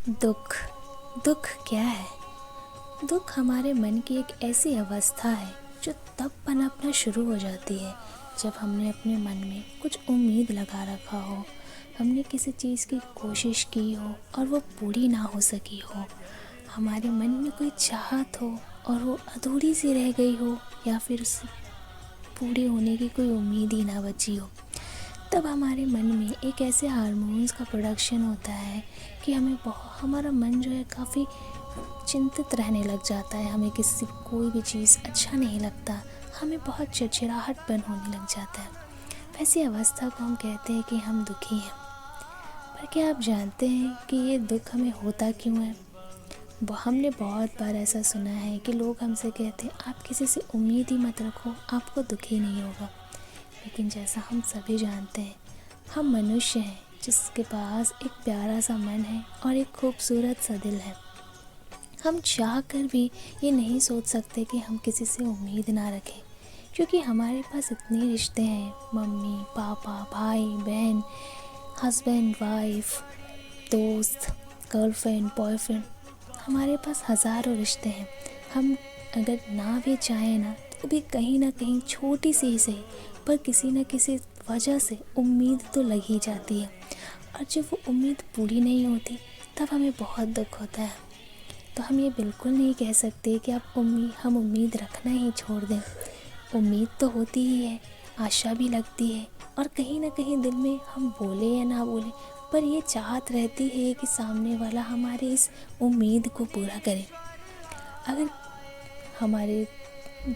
दुख दुख क्या है? दुख हमारे मन की एक ऐसी अवस्था है जो तब पनपना शुरू हो जाती है जब हमने अपने मन में कुछ उम्मीद लगा रखा हो, हमने किसी चीज़ की कोशिश की हो और वो पूरी ना हो सकी हो, हमारे मन में कोई चाहत हो और वो अधूरी सी रह गई हो, या फिर उससे पूरी होने की कोई उम्मीद ही ना बची हो। तब हमारे मन में एक ऐसे हार्मोन्स का प्रोडक्शन होता है कि हमारा मन जो है काफ़ी चिंतित रहने लग जाता है। हमें किसी कोई भी चीज़ अच्छा नहीं लगता, हमें बहुत चिड़चिड़ाहटपन होने लग जाता है। वैसी अवस्था को हम कहते हैं कि हम दुखी हैं। पर क्या आप जानते हैं कि ये दुख हमें होता क्यों है? हमने बहुत बार ऐसा सुना है कि लोग हमसे कहते हैं आप किसी से उम्मीद ही मत रखो, आपको दुखी नहीं होगा। लेकिन जैसा हम सभी जानते हैं, हम मनुष्य हैं जिसके पास एक प्यारा सा मन है और एक खूबसूरत सा दिल है। हम चाह कर भी ये नहीं सोच सकते कि हम किसी से उम्मीद ना रखें, क्योंकि हमारे पास इतने रिश्ते हैं, मम्मी पापा, भाई बहन, हस्बैंड वाइफ, दोस्त, गर्लफ्रेंड बॉयफ्रेंड, हमारे पास हज़ारों रिश्ते हैं। हम अगर ना भी चाहें ना तो भी कहीं ना कहीं छोटी सी ही सही पर किसी न किसी वजह से उम्मीद तो लग ही जाती है, और जब वो उम्मीद पूरी नहीं होती तब हमें बहुत दुख होता है। तो हम ये बिल्कुल नहीं कह सकते कि हम उम्मीद रखना ही छोड़ दें। उम्मीद तो होती ही है, आशा भी लगती है, और कहीं ना कहीं दिल में हम बोले या ना बोले पर ये चाहत रहती है कि सामने वाला हमारी इस उम्मीद को पूरा करे। अगर हमारे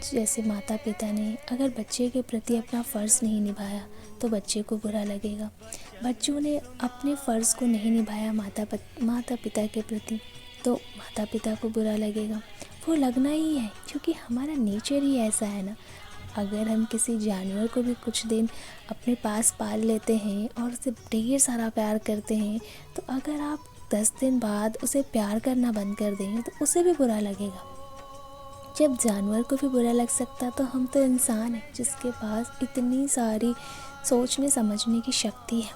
जैसे माता पिता ने अगर बच्चे के प्रति अपना फ़र्ज़ नहीं निभाया तो बच्चे को बुरा लगेगा। बच्चों ने अपने फ़र्ज़ को नहीं निभाया माता पिता के प्रति तो माता पिता को बुरा लगेगा। वो लगना ही है, क्योंकि हमारा नेचर ही ऐसा है ना। अगर हम किसी जानवर को भी कुछ दिन अपने पास पाल लेते हैं और उसे ढेर सारा प्यार करते हैं, तो अगर आप 10 दिन बाद उसे प्यार करना बंद कर देंगे तो उसे भी बुरा लगेगा। जब जानवर को भी बुरा लग सकता तो हम तो इंसान हैं जिसके पास इतनी सारी सोचने समझने की शक्ति है।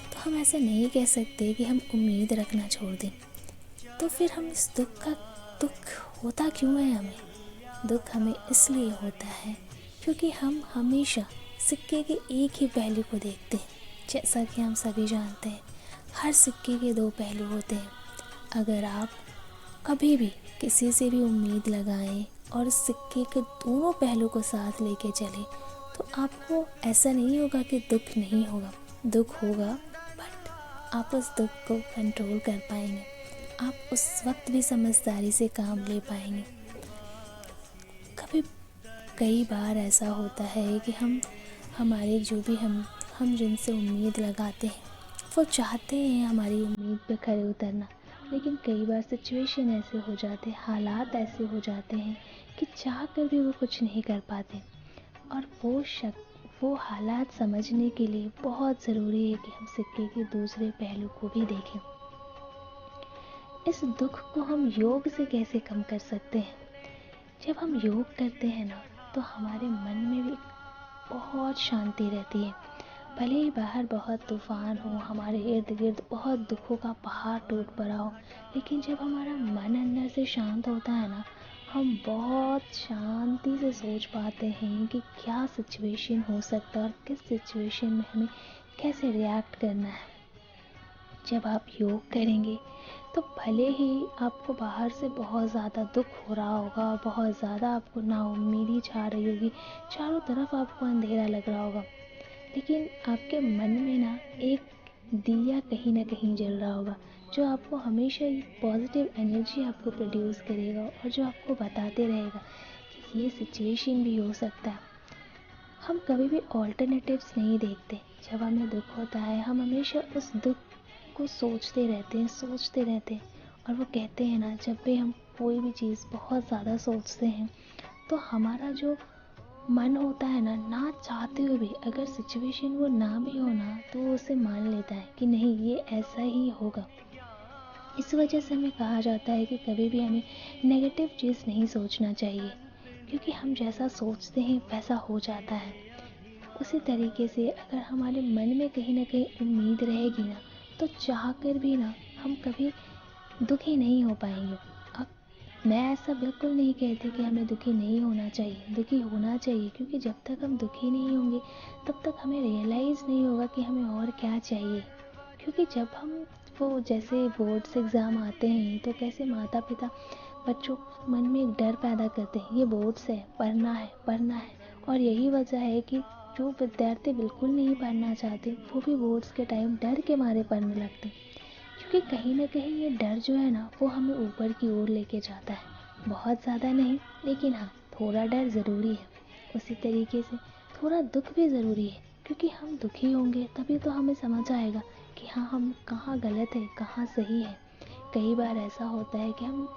तो हम ऐसा नहीं कह सकते कि हम उम्मीद रखना छोड़ दें। तो फिर हम इस दुख होता क्यों है हमें? दुख हमें इसलिए होता है क्योंकि हम हमेशा सिक्के के एक ही पहलू को देखते हैं। जैसा कि हम सभी जानते हैं, हर सिक्के के दो पहलू होते हैं। अगर आप कभी भी किसी से भी उम्मीद लगाएं और सिक्के के दोनों पहलू को साथ लेके चलें तो आपको ऐसा नहीं होगा कि दुख नहीं होगा। दुख होगा, बट आप उस दुख को कंट्रोल कर पाएंगे। आप उस वक्त भी समझदारी से काम ले पाएंगे। कई बार ऐसा होता है कि हमारे जो भी हम जिनसे उम्मीद लगाते हैं वो चाहते हैं हमारी उम्मीद पे खरे उतरना, लेकिन कई बार सिचुएशन ऐसे हो जाते हैं, हालात ऐसे हो जाते हैं कि चाह कर भी वो कुछ नहीं कर पाते। और वो हालात समझने के लिए बहुत ज़रूरी है कि हम सिक्के के दूसरे पहलू को भी देखें। इस दुख को हम योग से कैसे कम कर सकते हैं? जब हम योग करते हैं ना तो हमारे मन में भी बहुत शांति रहती है। भले ही बाहर बहुत तूफान हो, हमारे इर्द गिर्द बहुत दुखों का पहाड़ टूट पड़ा हो, लेकिन जब हमारा मन अंदर से शांत होता है ना, हम बहुत शांति से सोच पाते हैं कि क्या सिचुएशन हो सकता है और किस सिचुएशन में हमें कैसे रिएक्ट करना है। जब आप योग करेंगे तो भले ही आपको बाहर से बहुत ज़्यादा दुख हो रहा होगा और बहुत ज़्यादा आपको नाउम्मीदी छा रही होगी, चारों तरफ आपको अंधेरा लग रहा होगा, लेकिन आपके मन में ना एक दिया कहीं ना कहीं जल रहा होगा जो आपको हमेशा एक पॉजिटिव एनर्जी आपको प्रोड्यूस करेगा और जो आपको बताते रहेगा कि ये सिचुएशन भी हो सकता है। हम कभी भी ऑल्टरनेटिव्स नहीं देखते। जब हमें दुख होता है हम हमेशा उस दुख को सोचते रहते हैं। और वो कहते हैं ना, जब भी हम कोई भी चीज़ बहुत ज़्यादा सोचते हैं तो हमारा जो मन होता है ना, ना चाहते हुए भी अगर सिचुएशन वो ना भी हो ना तो वो उसे मान लेता है कि नहीं ये ऐसा ही होगा। इस वजह से हमें कहा जाता है कि कभी भी हमें नेगेटिव चीज़ नहीं सोचना चाहिए, क्योंकि हम जैसा सोचते हैं वैसा हो जाता है। उसी तरीके से अगर हमारे मन में कहीं ना कहीं उम्मीद रहेगी ना तो चाह कर भी ना हम कभी दुखी नहीं हो पाएंगे। अब मैं ऐसा बिल्कुल नहीं कहती कि हमें दुखी नहीं होना चाहिए, दुखी होना चाहिए, क्योंकि जब तक हम दुखी नहीं होंगे तब तक हमें रियलाइज़ नहीं होगा कि हमें और क्या चाहिए। क्योंकि जब हम वो जैसे बोर्ड्स एग्ज़ाम आते हैं तो कैसे माता पिता बच्चों के मन में एक डर पैदा करते हैं, ये बोर्ड्स है, पढ़ना है, पढ़ना है। और यही वजह है कि जो विद्यार्थी बिल्कुल नहीं पढ़ना चाहते वो भी बोर्ड्स के टाइम डर के मारे पढ़ने लगते हैं। क्योंकि कहीं ना कहीं ये डर जो है ना वो हमें ऊपर की ओर लेके जाता है। बहुत ज़्यादा नहीं, लेकिन हाँ, थोड़ा डर ज़रूरी है। उसी तरीके से थोड़ा दुख भी ज़रूरी है, क्योंकि हम दुखी होंगे तभी तो हमें समझ आएगा कि हाँ, हम कहाँ गलत है, कहाँ सही है। कई बार ऐसा होता है कि हम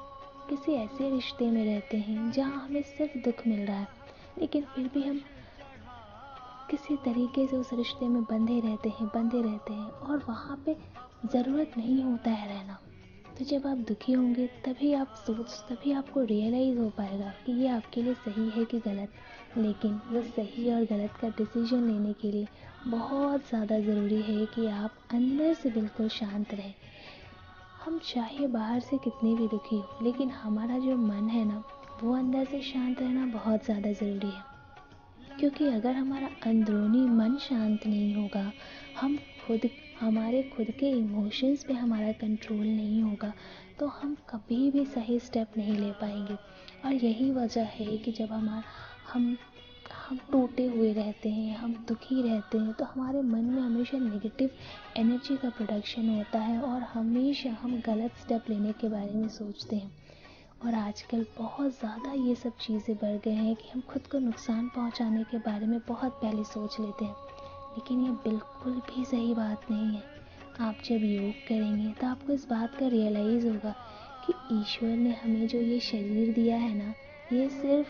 किसी ऐसे रिश्ते में रहते हैं जहाँ हमें सिर्फ दुख मिल रहा है, लेकिन फिर भी हम किसी तरीके से उस रिश्ते में बंधे रहते हैं और वहाँ पे ज़रूरत नहीं होता है रहना। तो जब आप दुखी होंगे तभी आपको रियलाइज़ हो पाएगा कि ये आपके लिए सही है कि गलत। लेकिन वो सही और गलत का डिसीजन लेने के लिए बहुत ज़्यादा ज़रूरी है कि आप अंदर से बिल्कुल शांत रहें। हम चाहे बाहर से कितने भी दुखी हो, लेकिन हमारा जो मन है ना, वो अंदर से शांत रहना बहुत ज़्यादा ज़रूरी है। क्योंकि अगर हमारा अंदरूनी मन शांत नहीं होगा, हमारे खुद के इमोशंस पे हमारा कंट्रोल नहीं होगा, तो हम कभी भी सही स्टेप नहीं ले पाएंगे। और यही वजह है कि जब हम हम टूटे हुए रहते हैं, हम दुखी रहते हैं, तो हमारे मन में हमेशा नेगेटिव एनर्जी का प्रोडक्शन होता है और हमेशा हम गलत स्टेप लेने के बारे में सोचते हैं। और आजकल बहुत ज़्यादा ये सब चीज़ें बढ़ गए हैं कि हम खुद को नुकसान पहुंचाने के बारे में बहुत पहले सोच लेते हैं। लेकिन ये बिल्कुल भी सही बात नहीं है। आप जब योग करेंगे तो आपको इस बात का रियलाइज़ होगा कि ईश्वर ने हमें जो ये शरीर दिया है ना, ये सिर्फ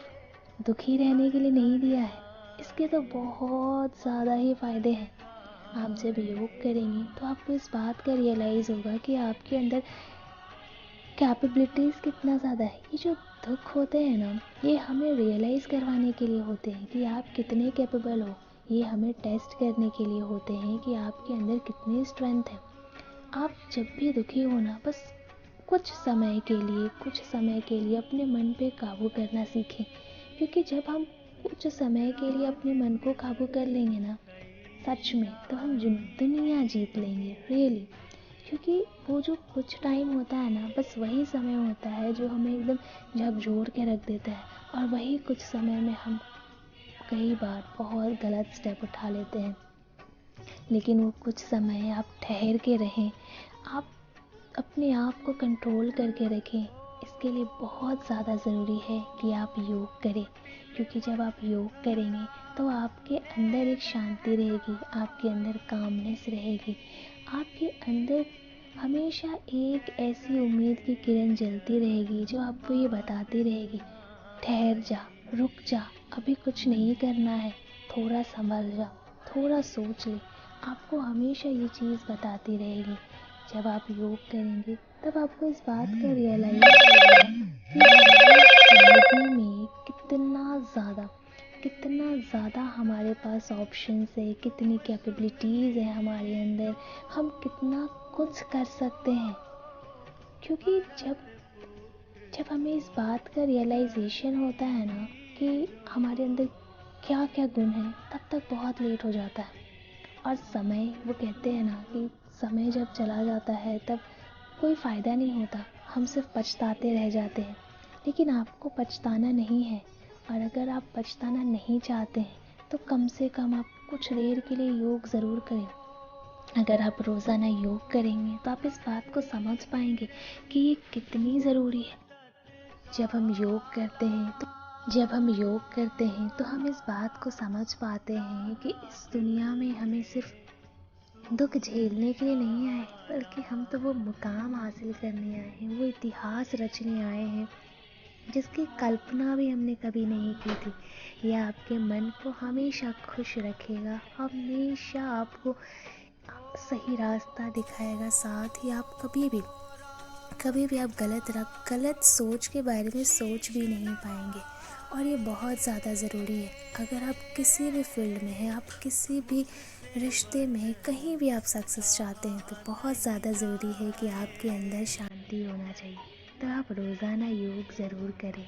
दुखी रहने के लिए नहीं दिया है, इसके तो बहुत ज़्यादा ही फ़ायदे हैं। आप जब योग करेंगे तो आपको इस बात का रियलाइज़ होगा कि आपके अंदर कैपेबिलिटीज़ कितना ज़्यादा है। ये जो दुख होते हैं ना, ये हमें रियलाइज़ करवाने के लिए होते हैं कि आप कितने कैपेबल हो। ये हमें टेस्ट करने के लिए होते हैं कि आपके अंदर कितनी स्ट्रेंथ है। आप जब भी दुखी हो ना, बस कुछ समय के लिए अपने मन पे काबू करना सीखें। क्योंकि जब हम कुछ समय के लिए अपने मन को काबू कर लेंगे ना, सच में तो हम दुनिया जीत लेंगे, रियली। क्योंकि वो जो कुछ टाइम होता है ना, बस वही समय होता है जो हमें एकदम झकझोर के रख देता है। और वही कुछ समय में हम कई बार बहुत गलत स्टेप उठा लेते हैं। लेकिन वो कुछ समय आप ठहर के रहें, आप अपने आप को कंट्रोल करके रखें। इसके लिए बहुत ज़्यादा ज़रूरी है कि आप योग करें। क्योंकि जब आप योग करेंगे तो आपके अंदर एक शांति रहेगी, आपके अंदर कामनेस रहेगी, आपके अंदर हमेशा एक ऐसी उम्मीद की किरण जलती रहेगी जो आपको ये बताती रहेगी, ठहर जा, रुक जा, अभी कुछ नहीं करना है, थोड़ा संभल जा, थोड़ा सोच ले। आपको हमेशा ये चीज़ बताती रहेगी। जब आप योग करेंगे तब आपको इस बात का रियलाइज़ होगा कि हमारी ज़िंदगी में कितना ज़्यादा हमारे पास ऑप्शंस है, कितनी कैपेबिलिटीज़ है हमारे अंदर, हम कितना कुछ कर सकते हैं। क्योंकि जब हमें इस बात का रियलाइजेशन होता है ना कि हमारे अंदर क्या क्या गुण हैं, तब तक बहुत लेट हो जाता है। और वो कहते हैं ना कि समय जब चला जाता है तब कोई फ़ायदा नहीं होता, हम सिर्फ पछताते रह जाते हैं। लेकिन आपको पछताना नहीं है। और अगर आप पछताना नहीं चाहते हैं तो कम से कम आप कुछ देर के लिए योग ज़रूर करें। अगर आप रोज़ाना योग करेंगे तो आप इस बात को समझ पाएंगे कि ये कितनी ज़रूरी है। जब हम योग करते हैं तो हम इस बात को समझ पाते हैं कि इस दुनिया में हमें सिर्फ दुख झेलने के लिए नहीं आए, बल्कि हम तो वो मुकाम हासिल करने आए हैं, वो इतिहास रचने आए हैं जिसकी कल्पना भी हमने कभी नहीं की थी। यह आपके मन को हमेशा खुश रखेगा, हमेशा आपको सही रास्ता दिखाएगा। साथ ही आप कभी भी आप गलत सोच के बारे में सोच भी नहीं पाएंगे। और ये बहुत ज़्यादा ज़रूरी है। अगर आप किसी भी फील्ड में हैं, आप किसी भी रिश्ते में कहीं भी आप सक्सेस चाहते हैं तो बहुत ज़्यादा ज़रूरी है कि आपके अंदर शांति होना चाहिए। तो आप रोज़ाना योग ज़रूर करें।